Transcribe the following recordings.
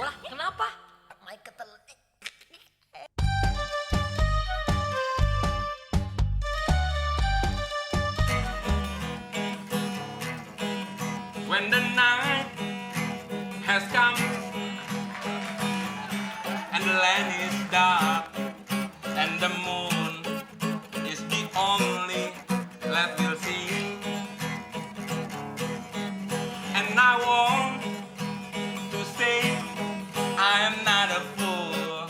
Wah, kenapa? Mai ketel. When the night has come and the land is dark and the moon is the only light we'll see, and I want to say I am not a fool,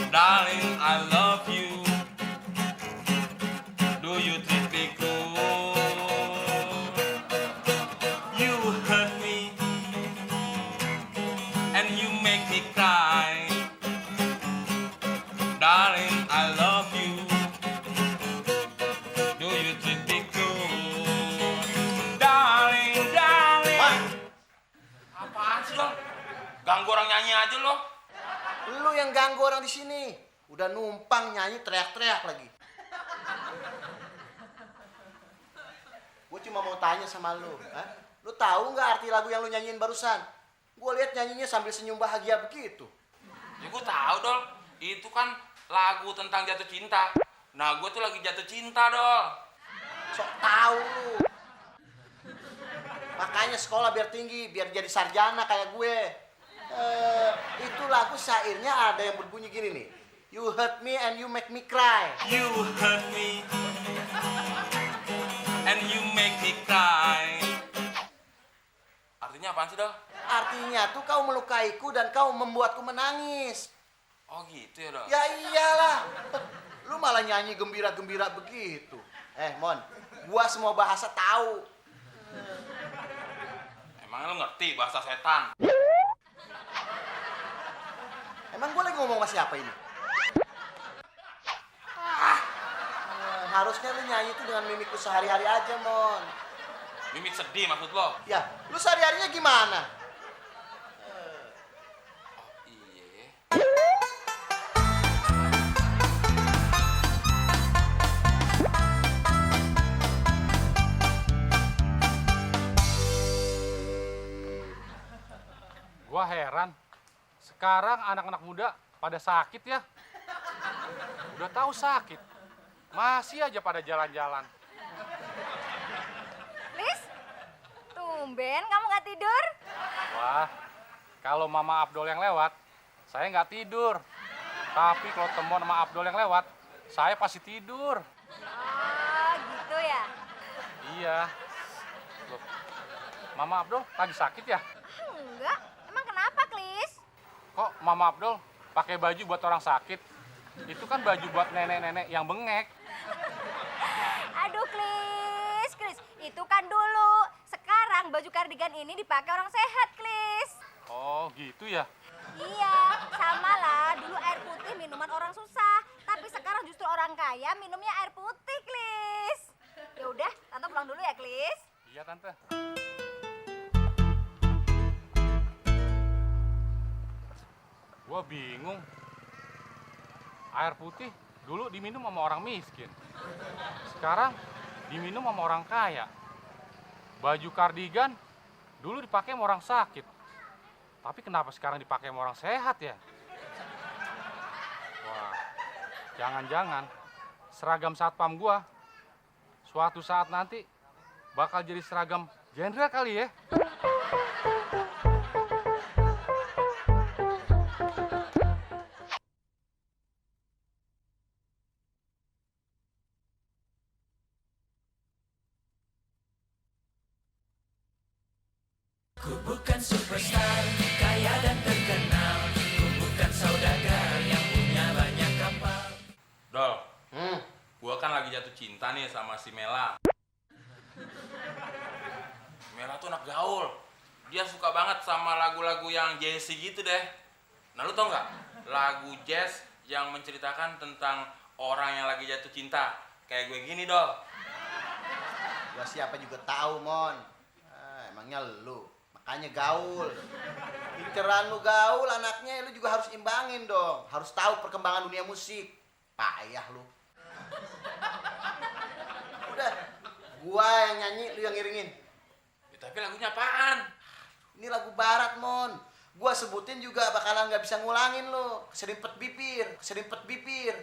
darling, I love you. Do you treat me cool? You hurt me and you make me cry, darling, I love you. Do you treat me cool? Darling, darling. Apaan sih lo? Ganggu orang nyanyi aja lo. Lu yang ganggu orang di sini. Udah numpang nyanyi teriak-teriak lagi. Gue cuma mau tanya sama lu, lu tahu nggak arti lagu yang lu nyanyiin barusan? Gue lihat nyanyinya sambil senyum bahagia begitu. Ya gue tahu Dol, itu kan lagu tentang jatuh cinta. Nah gue tuh lagi jatuh cinta Dol. Sok tahu lu. Makanya sekolah biar tinggi, biar jadi sarjana kayak gue. Itu lagu syairnya ada yang berbunyi gini nih. You hurt me and you make me cry. You hurt me and you make me cry. Artinya apaan sih Dol? Artinya tuh kau melukaiku dan kau membuatku menangis. Oh gitu ya Dol? Ya iyalah. Lu malah nyanyi gembira-gembira begitu. Mon, gua semua bahasa tahu. Emangnya lu ngerti bahasa setan? Emang gua lagi ngomong sama siapa ini? Harusnya lu nyanyi itu dengan mimik lu sehari-hari aja, Mon. Mimik sedih maksud lo? Ya, lu sehari-harinya gimana? Iya. Gua heran, sekarang anak-anak muda pada sakit ya. Udah tahu sakit, masih aja pada jalan-jalan. Lis, tumben kamu nggak tidur? Wah, kalau Mama Abdul yang lewat, saya nggak tidur. Tapi kalau temuan sama Abdul yang lewat, saya pasti tidur. Oh, gitu ya? Iya. Loh, Mama Abdul lagi sakit ya? Enggak, emang kenapa, Klis? Kok Mama Abdul pakai baju buat orang sakit? Itu kan baju buat nenek-nenek yang bengek. Aduh, Klis, itu kan dulu. Sekarang baju kardigan ini dipakai orang sehat, Klis. Oh, gitu ya? Iya, sama lah. Dulu air putih minuman orang susah. Tapi sekarang justru orang kaya minumnya air putih, Klis. Ya udah, Tante pulang dulu ya, Klis. Iya, Tante. Gua bingung. Air putih dulu diminum sama orang miskin. Sekarang diminum sama orang kaya. Baju kardigan dulu dipakai sama orang sakit. Tapi kenapa sekarang dipakai sama orang sehat ya? Wah, jangan-jangan seragam satpam gua suatu saat nanti bakal jadi seragam jenderal kali ya? Ku bukan superstar, kaya dan terkenal. Ku bukan saudagar yang punya banyak kapal. Dol, gua kan lagi jatuh cinta nih sama si Mela. Mela tuh anak gaul. Dia suka banget sama lagu-lagu yang jazzy gitu deh. Nah lu tau nggak? Lagu jazz yang menceritakan tentang orang yang lagi jatuh cinta. Kayak gue gini, Dol. Gua siapa juga tahu, Mon. Emangnya lu. Makanya gaul. Pinteran lu gaul, anaknya lu juga harus imbangin dong. Harus tahu perkembangan dunia musik. Payah lu. Udah, gua yang nyanyi, lu yang ngiringin. Ya, tapi lagunya apaan? Ini lagu barat, Mon. Gua sebutin juga bakalan nggak bisa ngulangin lo. Keserimpet bibir.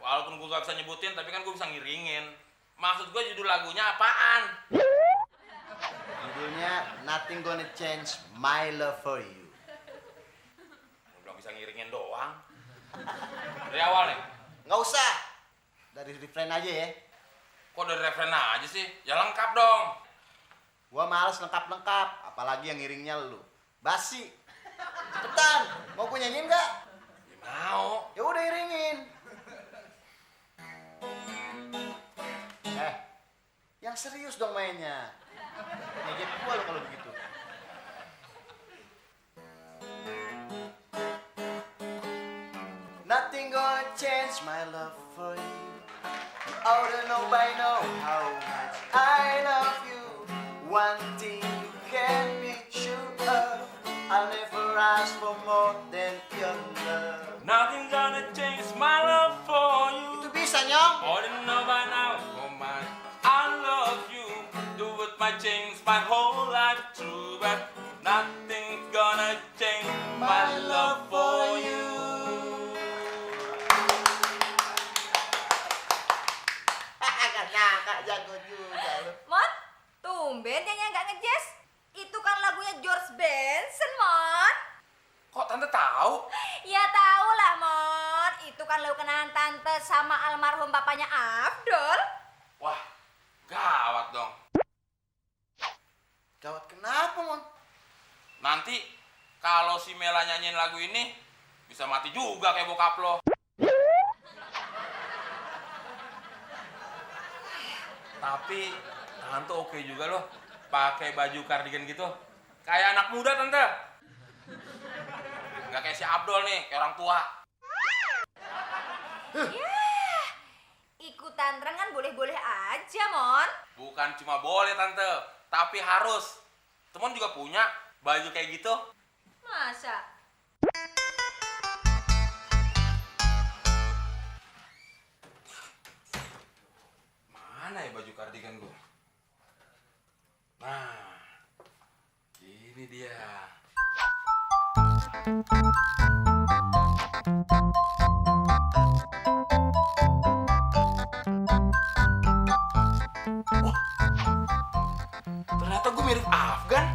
Walaupun gue gak bisa nyebutin, tapi kan gue bisa ngiringin. Maksud gue judul lagunya apaan? Judulnya Nothing Gonna Change My Love For You. Lu belum bisa ngiringin doang. Dari awal nih? Nggak usah. Dari refrain aja ya. Kok dari referen aja sih? Ya lengkap dong. Gua males lengkap-lengkap, apalagi yang ngiringnya lu. Basi. Cepetan, mau gue nyanyiin nggak? Ya mau. Ya udah iringin. Yang serius dong mainnya. Ngejek gua lo kalau begitu. Nothing gonna change my love for you. You ought to know by now how much I love you. One thing you can be sure of, I'll never ask for more than your love. Nothing gonna change my love for you. Itu bisa, Nyong. Oh, didn't know by now. Oh my, I love you. Do it might change my whole life through, but nothing's gonna change my love for you. Gak nyangka jago juga lu. Mon, tumben nyanyi nggak ngejazz. Itu kan lagunya George Benson, Mon. Kok tante tahu? Ya tau lah, Mon. Itu kan lagu kenangan tante sama almarhum bapaknya Abdul. Wah, gawat dong. Gawat kenapa, Mon? Nanti kalau si Mela nyanyiin lagu ini bisa mati juga kayak bokap lo. Tapi tante oke juga loh pakai baju kardigan gitu. Kayak anak muda tante. Nggak kayak si Abdul nih, kayak orang tua. Yah, ikutan tren kan boleh-boleh aja, Mon. Bukan cuma boleh tante, tapi harus. Temen juga punya baju kayak gitu. Masa? Mana ya baju kardigan gue? Nah, ini dia. Wah, ternyata gue mirip Afgan.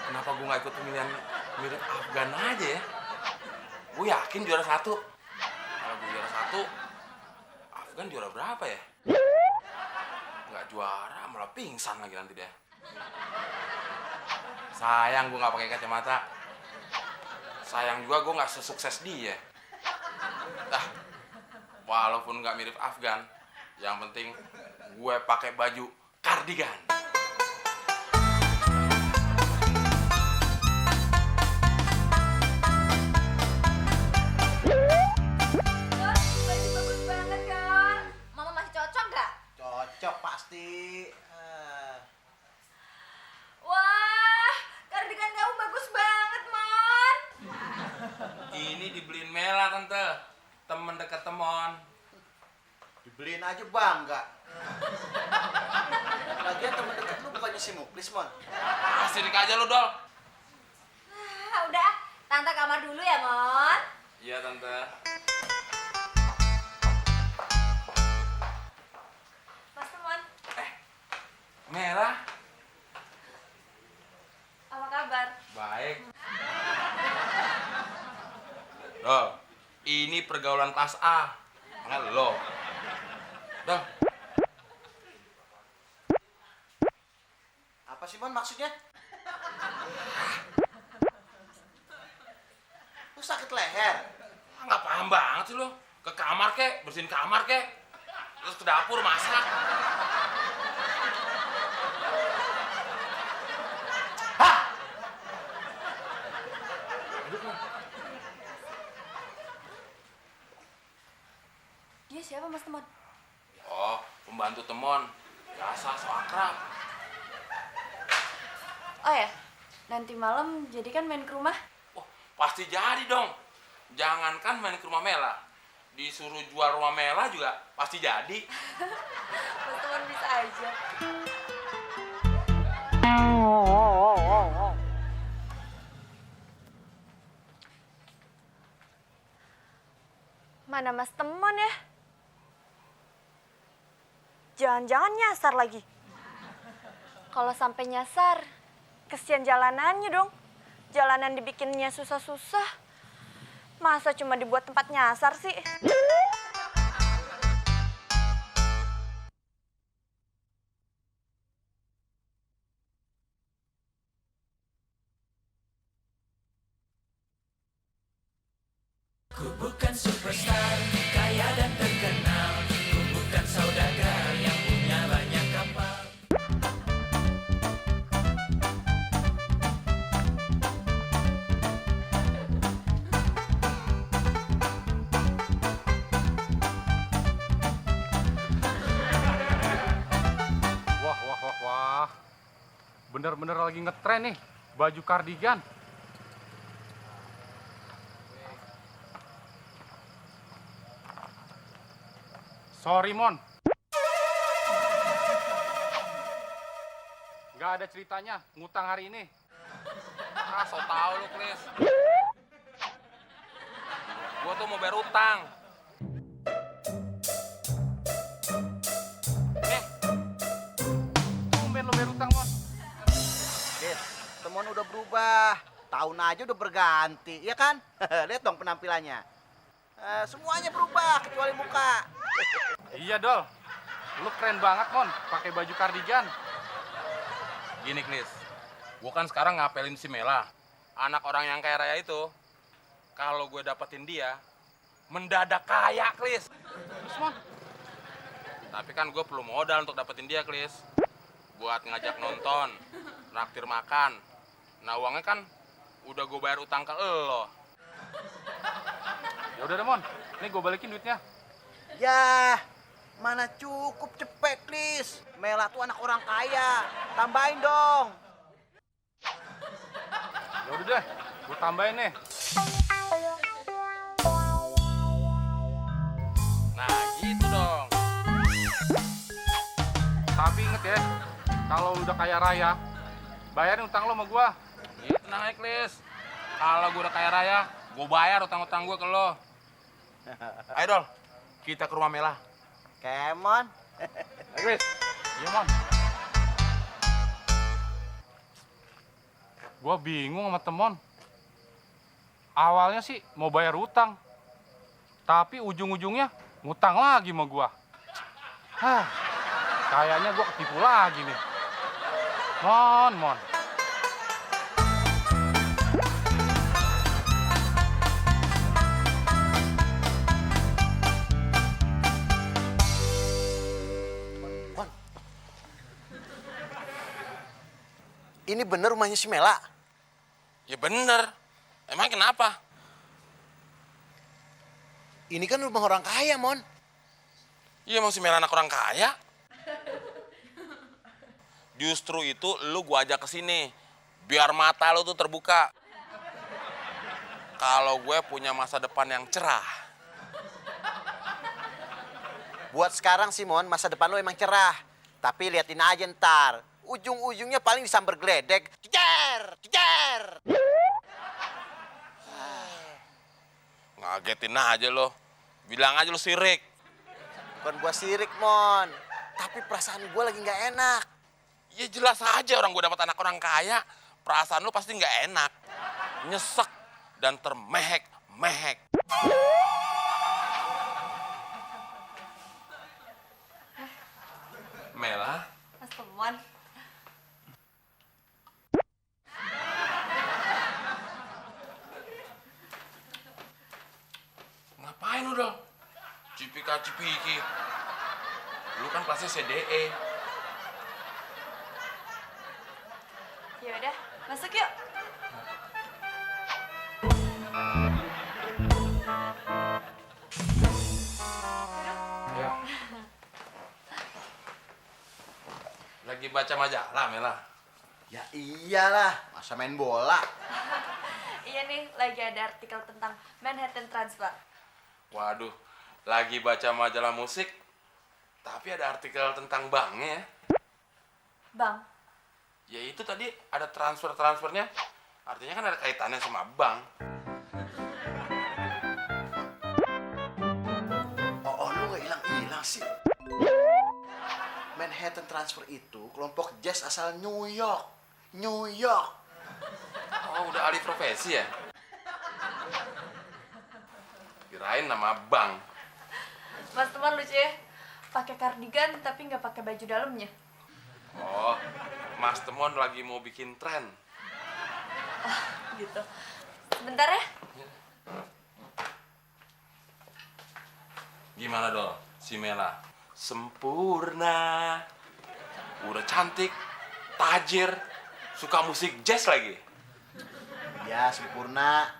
Kenapa gue gak ikut pemilihan mirip Afgan aja ya? Gue yakin juara 1. Kalau gue juara 1, Afgan juara berapa ya? Nggak juara, malah pingsan lagi nanti dia. Sayang gue nggak pakai kacamata. Sayang juga gue nggak sesukses dia. Dah, walaupun nggak mirip Afgan, yang penting gue pakai baju kardigan. Baju bagus banget kan? Mama masih cocok nggak? Cocok pasti. Wah, kardigan kamu bagus banget, Mon. Ini dibeliin Mela tante, temen deket temon. Dibeliin aja bangga. Lagian temen deket lu bukannya si Muklis, Mon? Sirik aja lu dol. Udah, tante kamar dulu ya, Mon. Iya tante. Mas Mon, Mela, apa kabar? baik. Dol, ini pergaulan kelas A. Mana lo? Dol, Apa sih, Mon, maksudnya? Lu sakit leher? nggak paham banget sih lo. Ke kamar kek, bersihin kamar kek. Terus ke dapur masak. Hah? Dia siapa, Mas Temon? Oh, pembantu temon. Biasa, so akrab. Oh ya, nanti malam jadi kan main ke rumah? Wah, pasti jadi dong. Jangankan main ke rumah Mela. disuruh jual rumah Mela juga pasti jadi. Mas Teman bisa aja. Mana Mas Teman ya? Jangan-jangan nyasar lagi. Kalau sampai nyasar, kesian jalanannya dong. Jalanan dibikinnya susah-susah. Masa cuma dibuat tempat nyasar sih? Ku bukan superstar, kaya dan terkenal. Ku bukan saudagar yang punya banyak kapal. Wah, wah, wah, wah. Bener-bener lagi ngetren nih, baju kardigan. Sorry, Mon. Nggak ada ceritanya, ngutang hari ini. Ah, so tau lu, Chris. Gua tuh mau bayar utang. Tumben lo bayar utang, Mon. Des, temen udah berubah. Tahun aja udah berganti, ya kan? Lihat dong penampilannya. Semuanya berubah, kecuali muka. Iya, Dol. Lu keren banget, Mon, pakai baju kardigan. Gini, Chris. Gua kan sekarang ngapelin si Mela. Anak orang yang kaya raya itu. Kalau gue dapetin dia, mendadak kaya, Chris. Terus, Mon, Tapi kan gue perlu modal untuk dapetin dia, Chris. Buat ngajak nonton, naktir makan. Nah, uangnya kan udah gue bayar utang ke elo. ya udah deh, Mon. Nih gue balikin duitnya. Ya, mana cukup cepet, Kris. Mela tuh anak orang kaya. Tambahin dong. Ya udah deh, gue tambahin nih. Nah, gitu dong. Tapi inget ya, kalau lu udah kaya raya, bayarin utang lo sama gue. Iya, tenang aja, Chris. Kalau gue udah kaya raya, gue bayar utang-utang gue ke lo. Ayo, Dol. Kita ke rumah Mela. Kemon. Ayo, Chris. Iya, Mon. Gue bingung sama temon. Awalnya sih mau bayar utang, tapi ujung-ujungnya ngutang lagi sama gue. Hah, kayaknya gue ketipu lagi nih. Mon. Mon. Ini bener rumahnya si Mela? Ya bener. Emang kenapa? Ini kan rumah orang kaya, Mon. Iya, emang si Mela anak orang kaya. Justru itu lu gua ajak ke sini biar mata lu tuh terbuka. Kalau gue punya masa depan yang cerah. Buat sekarang sih, Mon, masa depan lo emang cerah. Tapi liatin aja ntar. Ujung-ujungnya paling disamber geledek. Jejer! Ngagetin aja lo. Bilang aja lo sirik. Bukan gua sirik, Mon. Tapi perasaan gua lagi nggak enak. Ya jelas aja orang gue dapat anak orang kaya. Perasaan lo pasti nggak enak. Nyesek dan termehek-mehek. Mela, Mas Teman. ngapain lu dong? Cipika-cipiki. Lu kan kelasnya CDE. Ya udah, masuk yuk. Lagi baca majalah, Mela. Ya iyalah, masa main bola. Iya nih, lagi ada artikel tentang Manhattan Transfer. Waduh, lagi baca majalah musik, tapi ada artikel tentang banknya ya. Bang, Ya itu tadi ada transfernya, artinya kan ada kaitannya sama bank. Oh, lu gak hilang-hilang sih. Manhattan Transfer itu kelompok jazz asal New York. New York. Oh, udah alih profesi ya? Kirain nama bank. Mas Teman lucu ya. Pakai kardigan tapi nggak pakai baju dalamnya. Oh, Mas Temon lagi mau bikin tren. Gitu. Sebentar ya. Gimana dong, si Mela? Sempurna. Udah cantik, tajir, suka musik jazz lagi. Ya, sempurna.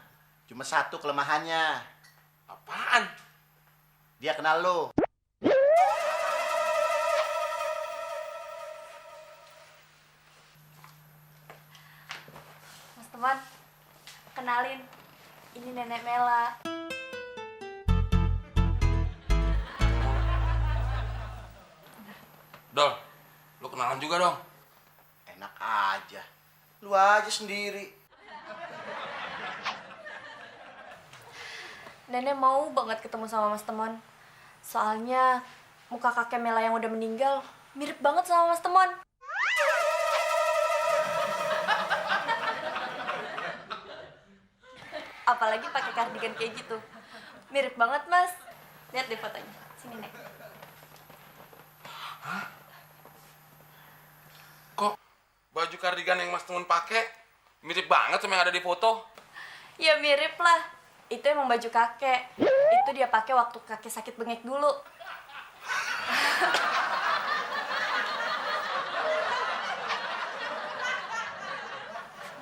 Cuma satu kelemahannya. Apaan? Dia kenal lu. Mas Teman, kenalin. Ini Nenek Mela. Dol, lu kenalan juga dong. Enak aja. Lu aja sendiri. Nenek mau banget ketemu sama Mas Temon. Soalnya muka kakek Mela yang udah meninggal mirip banget sama Mas Temon. Apalagi pakai kardigan kayak gitu. Mirip banget, Mas. Lihat deh fotonya. Sini, Nek. Kok baju kardigan yang Mas Temon pakai mirip banget sama yang ada di foto? Ya mirip lah. Itu emang baju kakek. Itu dia pakai waktu kakek sakit bengek dulu.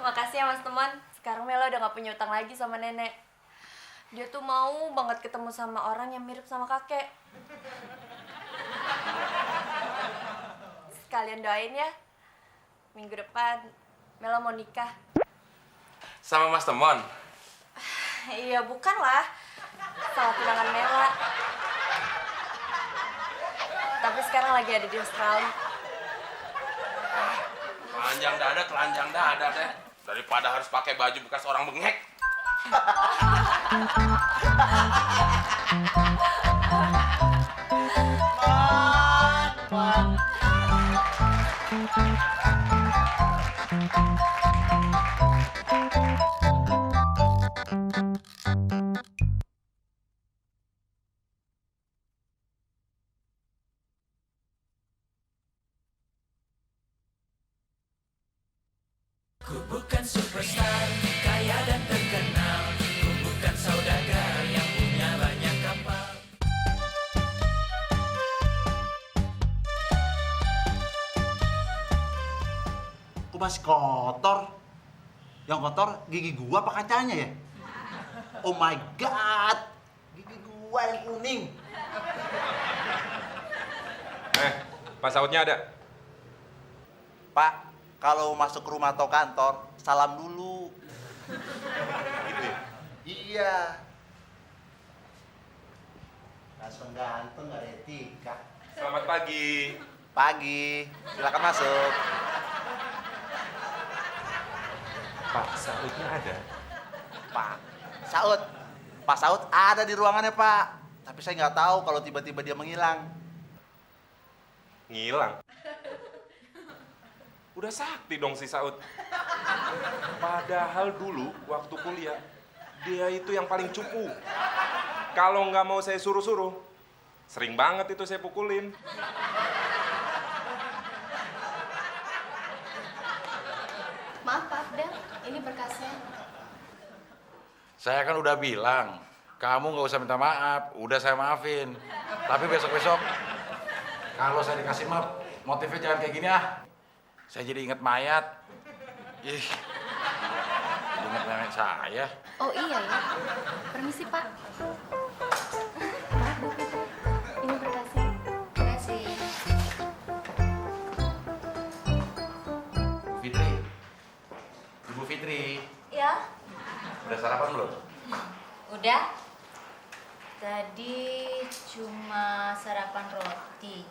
Makasih ya Mas Teman. Sekarang Mela udah gak punya utang lagi sama nenek. Dia tuh mau banget ketemu sama orang yang mirip sama kakek. Sekalian doain ya. Minggu depan Mela mau nikah. Sama Mas Temon? Iya, bukan lah. Sama tunangan Mela. Tapi sekarang lagi ada di Australia. Telanjang dada deh. Daripada harus pakai baju bekas orang bengek. Ku bukan superstar, kaya dan terkenal. Ku bukan saudagar yang punya banyak kapal. Kok masih kotor? Yang kotor gigi gua apa kacanya ya? Oh my god! Gigi gua yang kuning. Pak Saudnya ada? Pak, kalau masuk rumah atau kantor, salam dulu. Gitu ya? Iya. Langsung ganteng, gak ada etika. Selamat pagi. Pagi, silakan masuk. Pak Saudnya ada? Pak Saud ada di ruangannya Pak. Tapi saya nggak tahu kalau tiba-tiba dia menghilang. Ngilang. Udah sakti dong si Saud. Padahal dulu waktu kuliah, dia itu yang paling cupu. Kalau nggak mau saya suruh-suruh, sering banget itu saya pukulin. Maaf, Pak Abdel, ini berkasnya. Saya kan udah bilang, kamu nggak usah minta maaf, udah saya maafin. Tapi besok-besok, kalau saya dikasih maaf, motifnya jangan kayak gini ah. Saya jadi inget mayat. Ih, jadi inget nenek saya. Oh iya ya, permisi Pak. Maaf Bu Fitri, ini berkasnya. Terima kasih. Bu Fitri, Ibu Fitri, Ya, udah sarapan belum? udah. Tadi Cuma sarapan roti,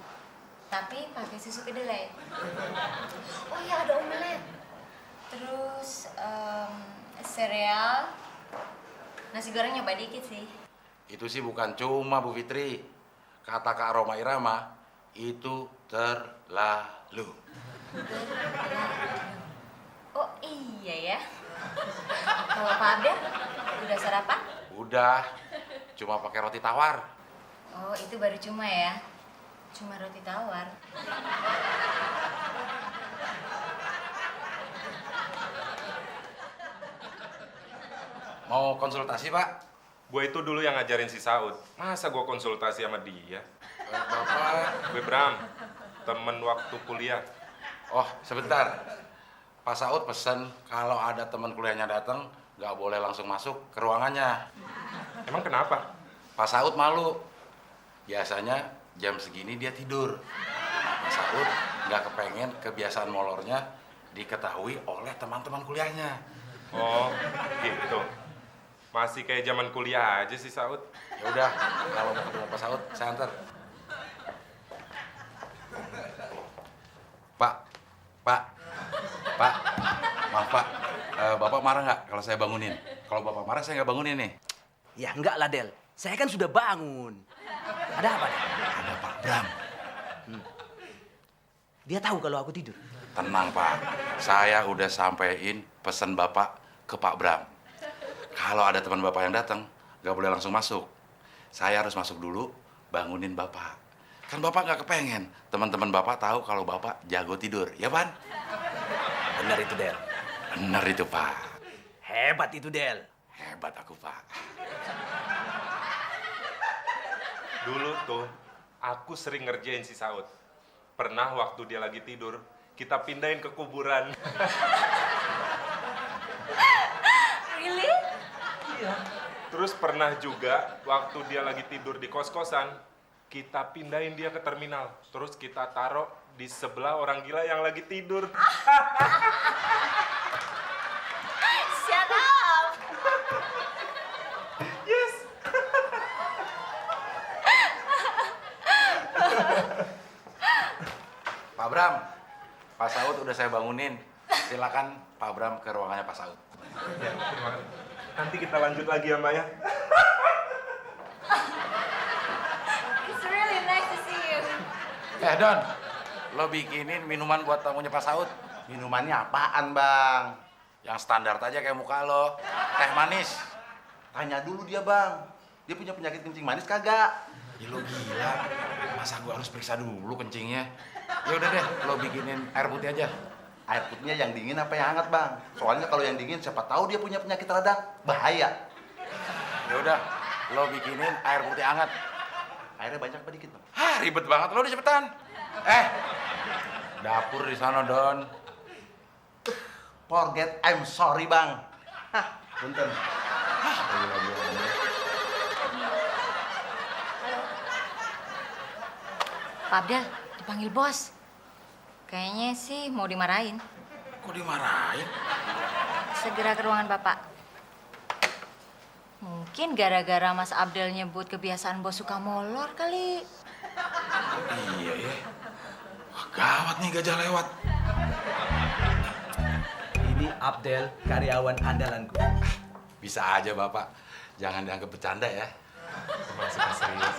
tapi pakai susu kedelai. Oh iya, ada omelet. Terus sereal, nasi goreng nyoba dikit sih. Itu sih bukan cuma Bu Fitri. Kata Kak Roma Irama, itu terlalu. Oh iya ya. Kalau Pak Abdel, udah sarapan? Udah, cuma pakai roti tawar. Oh, itu baru cuma ya? Cuma roti tawar. Mau konsultasi, Pak? Gue itu dulu yang ngajarin si Saud. Masa gue konsultasi sama dia? Bapak. Gue Bram, temen waktu kuliah. Oh, sebentar. Pak Saud pesen kalau ada teman kuliahnya datang, nggak boleh langsung masuk ke ruangannya. Emang kenapa? Pak Saud malu. Biasanya jam segini dia tidur. Pak Saud nggak kepengen kebiasaan molornya diketahui oleh teman-teman kuliahnya. Oh, gitu. Masih kayak zaman kuliah aja sih Saud. Ya udah, kalau mau ketemu Pak Saud, saya antar. Pak, maaf Pak, Bapak marah nggak kalau saya bangunin? Kalau Bapak marah, saya nggak bangunin nih. Ya enggak lah, Del. Saya kan sudah bangun. Ada apa, Del? Ada Pak Bram. Dia tahu kalau aku tidur. Tenang Pak, saya udah sampein pesan Bapak ke Pak Bram. Kalau ada teman Bapak yang datang, nggak boleh langsung masuk. Saya harus masuk dulu, bangunin Bapak. Kan Bapak nggak kepengen teman-teman Bapak tahu kalau Bapak jago tidur, ya Pan? Benar itu, Del. Benar itu Pak. Hebat itu, Del. Hebat aku Pak. Dulu tuh, aku sering ngerjain si Saud. Pernah waktu dia lagi tidur, kita pindahin ke kuburan. Really? Iya. Terus pernah juga waktu dia lagi tidur di kos-kosan, kita pindahin dia ke terminal. Terus kita taruh di sebelah orang gila yang lagi tidur. Shut up! Yes. Pak Bram, Pak Saud udah saya bangunin. Silakan Pak Bram ke ruangannya Pak Saud. Ya, terima kasih. Nanti kita lanjut lagi ya, Mbak ya. It's really nice to see you. Don, lo bikinin minuman buat tamunya Pak Saud. Minumannya apaan, Bang? Yang standar aja kayak muka lo. Teh manis. Tanya dulu dia, Bang. Dia punya penyakit kencing manis kagak? Ya lo gila. Masa gua harus periksa dulu kencingnya? Ya udah deh, lo bikinin air putih aja. Air putihnya yang dingin apa yang hangat, Bang? Soalnya kalau yang dingin siapa tahu dia punya penyakit radang. Bahaya. Ya udah, lo bikinin air putih hangat. Airnya banyak apa dikit, Bang? Ribet banget lo, udah cepetan. Dapur di sana, Don. Forget I'm sorry, Bang. Hah, punten. Pak Abdel, dipanggil bos. Kayaknya sih mau dimarahin. Kok dimarahin? Segera ke ruangan Bapak. Mungkin gara-gara Mas Abdel nyebut kebiasaan bos suka molor kali. Iya ya. Wah, gawat nih gajah lewat. Ini Abdel, karyawan andalanku. Bisa aja, Bapak. Jangan dianggap bercanda ya. Masih serius.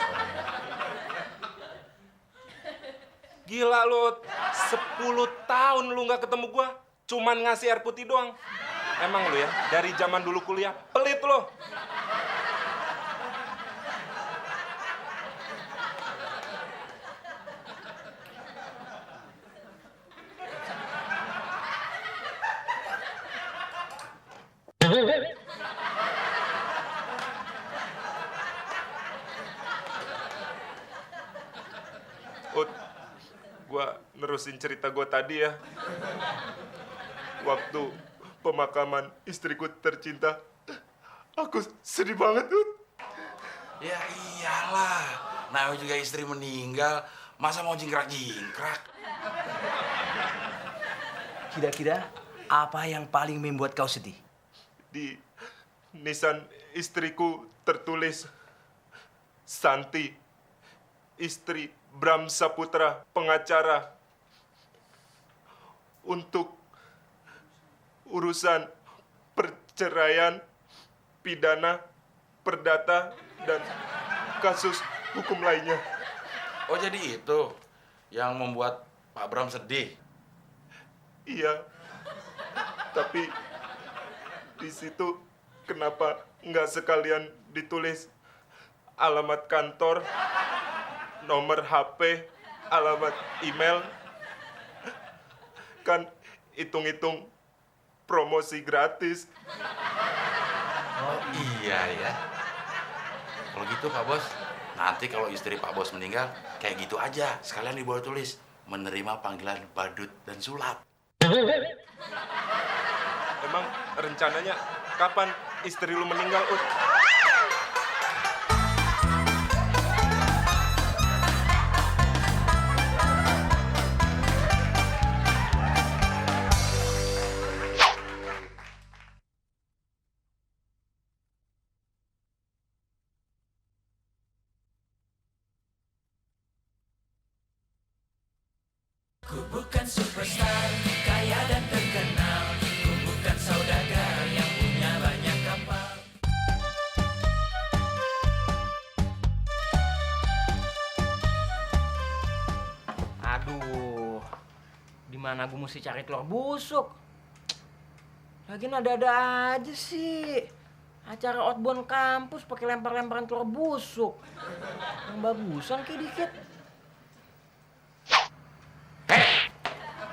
Gila lu, 10 tahun lu nggak ketemu gua, cuman ngasih air putih doang. Emang lu ya, dari zaman dulu kuliah, pelit lu. Gua nerusin cerita gua tadi ya. Waktu pemakaman istriku tercinta, aku sedih banget, Ut. Ya iyalah. Nah, juga istri meninggal, masa mau jingkrak-jingkrak? Kira-kira apa yang paling membuat kau sedih? Di nisan istriku tertulis Santi. istri Bram Saputra, pengacara, untuk urusan perceraian, pidana, perdata, dan kasus hukum lainnya. Oh, jadi itu yang membuat Pak Bram sedih? Iya, tapi di situ kenapa nggak sekalian ditulis alamat kantor, nomor HP, alamat email? Kan hitung-hitung promosi gratis. Oh iya ya. Kalau gitu Pak Bos, nanti kalau istri Pak Bos meninggal, kayak gitu aja. Sekalian dibawa tulis, menerima panggilan badut dan sulap. Emang rencananya kapan istri lu meninggal, Ut? Ku bukan superstar, kaya dan terkenal. Ku bukan saudagar yang punya banyak kapal. Aduh, di mana gue mesti cari telur busuk? Lagian ada-ada aja sih. Acara outbound kampus pakai lempar-lemparan telur busuk. Yang bagusan kayak dikit.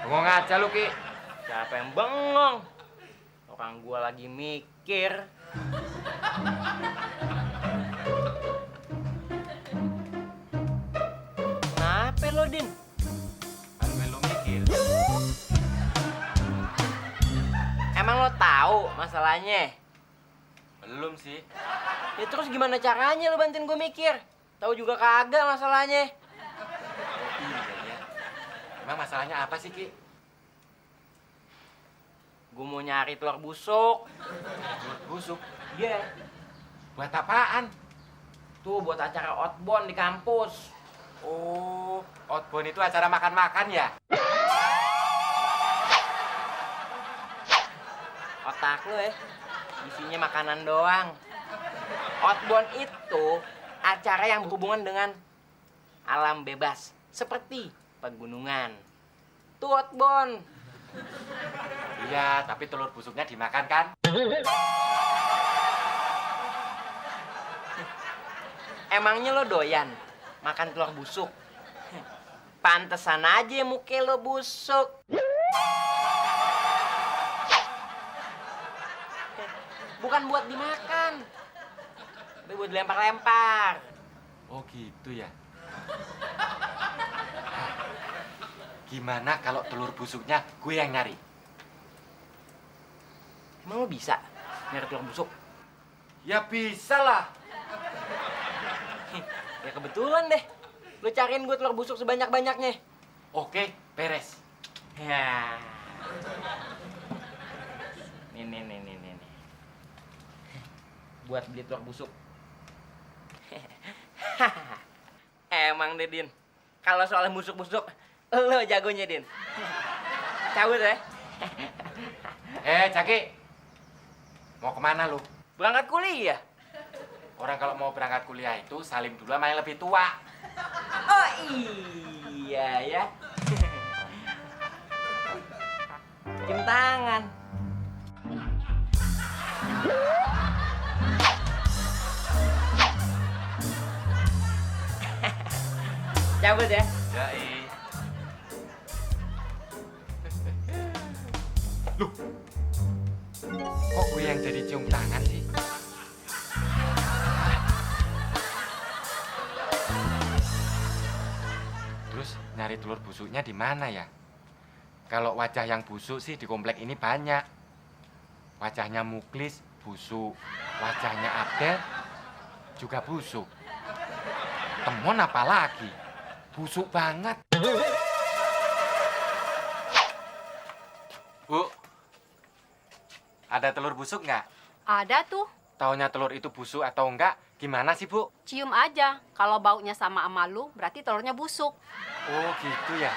Bengong aja lu, Ki. Siapa yang bengong? Orang gua lagi mikir. Kenapa lo, Din? Kan lu mikir. Emang lo tahu masalahnya? Belum sih. Ya terus gimana caranya lo bantuin gue mikir? Tahu juga kagak masalahnya. Emang masalahnya apa sih, Ki? Gue mau nyari telur busuk. Telur busuk? Iya. Buat apaan? Tuh buat acara outbound di kampus. Oh, outbound itu acara makan-makan ya? Otak lo ya, isinya makanan doang. Outbound itu acara yang berhubungan dengan alam bebas, seperti pegunungan. Tuh outbound. Iya, tapi telur busuknya dimakan kan? Emangnya lo doyan makan telur busuk? Pantesan aja muka lo busuk. Bukan buat dimakan, tapi buat dilempar-lempar. Oh gitu ya. Gimana kalau telur busuknya gue yang nyari? Emang lo bisa nyari telur busuk? Ya bisa lah. Ya kebetulan deh, lo cariin gue telur busuk sebanyak-banyaknya. Oke, beres. Ya. Nih. Buat beli telur busuk. Emang deh, Din. Kalau soal busuk-busuk, lo jagonya, Din. Cabut ya. Caki. Mau kemana lu? Berangkat kuliah. Orang kalau mau berangkat kuliah itu salim dulu sama yang lebih tua. Oh iya ya. Cium tangan. Cabut ya. Yai. Loh, kok gue yang jadi cium tangan sih? Terus nyari telur busuknya di mana ya? Kalau wajah yang busuk sih di komplek ini banyak. Wajahnya Muklis busuk, wajahnya Abdel juga busuk. Temon apa lagi? Busuk banget. Bu, ada telur busuk nggak? Ada tuh. Taunya telur itu busuk atau enggak, Gimana sih, Bu? Cium aja. Kalau baunya sama lu, berarti telurnya busuk. Oh, gitu ya.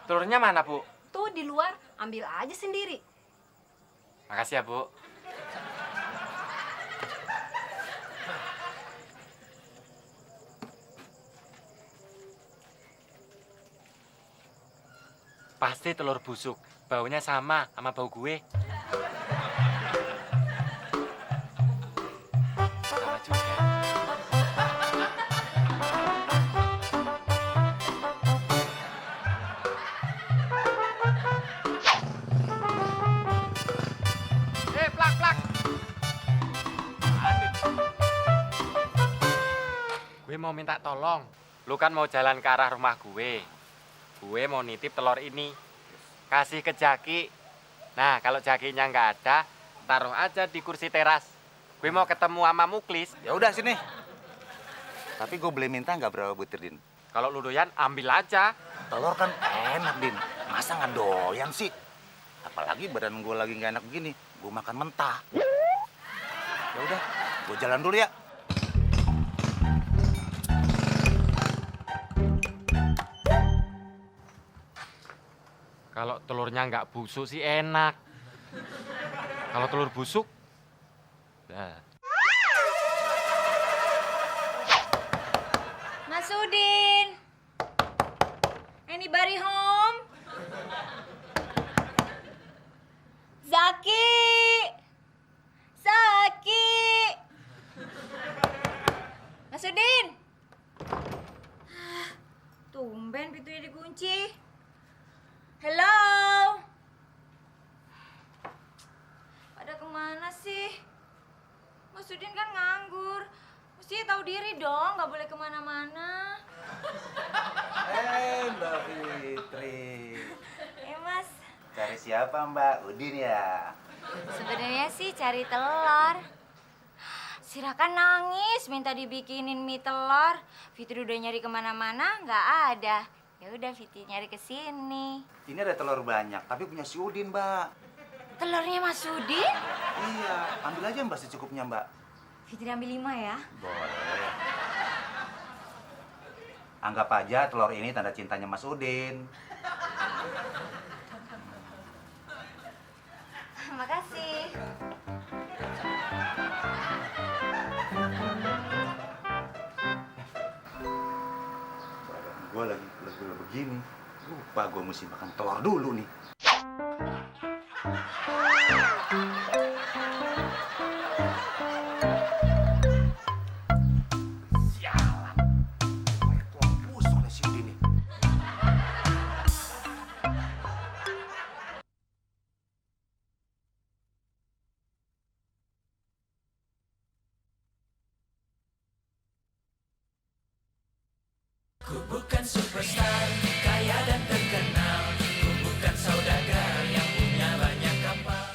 Telurnya mana, Bu? Tuh di luar, ambil aja sendiri. Makasih ya, Bu. Pasti telur busuk. Baunya sama bau gue. Sama juga. Plak. Gue mau minta tolong. Lu kan mau jalan ke arah rumah gue. Gue mau nitip telur ini. Kasih ke Jaki. Nah, kalau Jakinya nggak ada, taruh aja di kursi teras. Gue mau ketemu sama Muklis. Ya udah sini. Tapi gue boleh minta nggak berapa butir, Din? Kalau lu doyan, ambil aja. Telur kan enak, Din. Masa nggak doyan sih? Apalagi badan gue lagi nggak enak begini. Gue makan mentah. Ya udah, gue jalan dulu ya. Kalau telurnya nggak busuk sih enak. Kalau telur busuk, nah. Mas Udin, anybody home? Zaki, Mas Udin. Tumben pintunya dikunci. Hello. Pada kemana sih? Mas Udin kan nganggur. Mestinya tahu diri dong, nggak boleh kemana-mana. Mbak Fitri. Mas, Cari siapa, Mbak? Udin ya? sebenarnya sih cari telur. Si Raka nangis minta dibikinin mie telur. Fitri udah nyari kemana-mana, nggak ada. Ya udah Fitri nyari ke sini. Ini ada telur banyak, tapi punya si Udin, Mbak. Telurnya Mas Udin? Iya, ambil aja Mbak secukupnya, Mbak. Fitri ambil 5 ya. Boleh. Anggap aja telur ini tanda cintanya Mas Udin. Makasih. Gue lagi begini. Lupa gue mesti makan telur dulu nih. Sialan. Telur busuk nih si Udin nih. Ku bukan superstar, kaya dan terkenal. Ku bukan saudagar yang punya banyak kapal.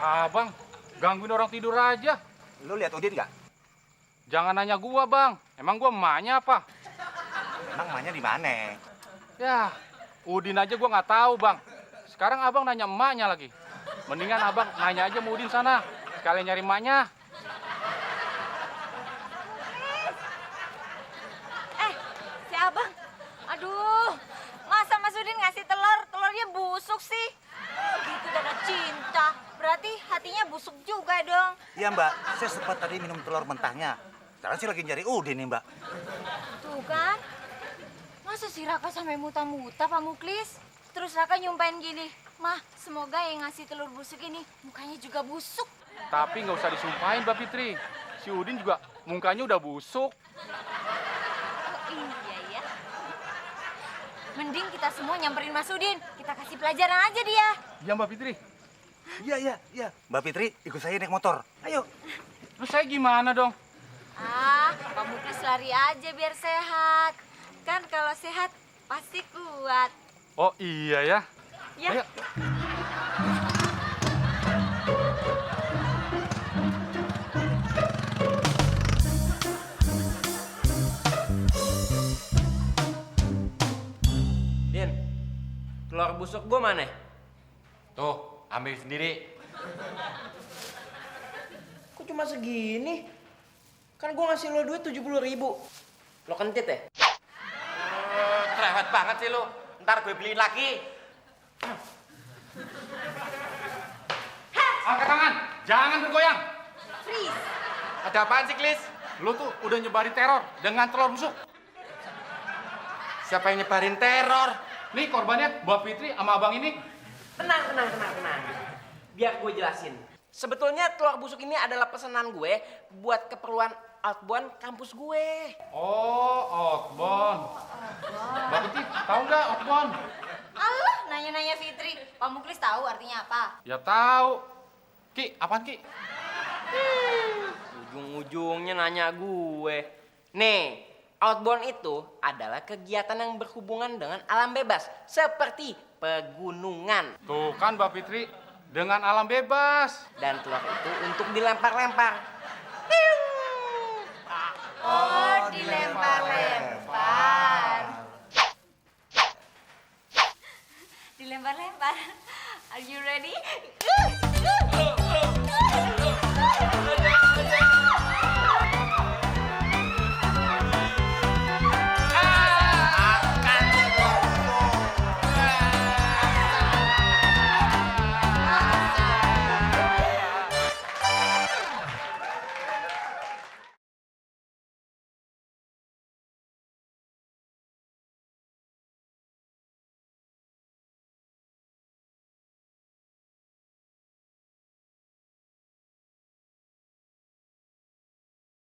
Abang, gangguin orang tidur aja. Lu lihat Udin nggak? Jangan nanya gua, Bang. Emang gua emaknya apa? Emang emaknya di mana? Ya, Udin aja gua nggak tahu, Bang. Sekarang abang nanya emaknya lagi. Mendingan abang nanya aja sama Udin sana. Sekalian nyari emaknya. Si abang. Aduh, masa Mas Udin ngasih telurnya busuk sih? Gitu tanda cinta. Berarti hatinya busuk juga dong. Iya, Mbak. Saya sempat tadi minum telur mentahnya. Sekarang sih lagi nyari Udin nih, Mbak. Tuh kan. Masa si Raka sampai muta-muta, Pak Muklis? Terus Raka nyumpain gini, Mah, semoga yang ngasih telur busuk ini mukanya juga busuk. Tapi nggak usah disumpahin, Mbak Fitri. Si Udin juga mukanya udah busuk. Oh, iya ya. Mending kita semua nyamperin Mas Udin. Kita kasih pelajaran aja dia. Iya, Mbak Fitri. Iya. Mbak Fitri, ikut saya naik motor. Ayo. Terus saya gimana dong? Pak Muklis lari aja biar sehat. Kan kalau sehat pasti kuat. Oh iya ya. Ya. Ayo. Din, telur busuk gua mana? Tuh, Ambil sendiri. Kok cuma segini? Kan gue ngasih lo duit 70.000. Lo kentit ya? Cerewet banget sih lu. Ntar gue beliin lagi. Angkat tangan, jangan bergoyang. Freeze. Ada apaan sih, Klis? Lu tuh udah nyebarin teror dengan telur busuk. Siapa yang nyebarin teror? Nih korbannya Mbak Fitri sama abang ini. Tenang. Biar gue jelasin. Sebetulnya telur busuk ini adalah pesanan gue buat keperluan outbound kampus gue. Oh, outbound. Mbak Fitri, tahu nggak outbound? Allah, nanya-nanya Fitri. Pak Muklis tahu artinya apa? Ya tahu. Ki, apaan Ki? Ujung-ujungnya nanya gue. Nih, outbound itu adalah kegiatan yang berhubungan dengan alam bebas. Seperti pegunungan. Tuh kan Mbak Fitri, dengan alam bebas. Dan telur itu untuk dilempar-lempar. Oh, dilempar-lempar. Dilempar-lempar. Are you ready?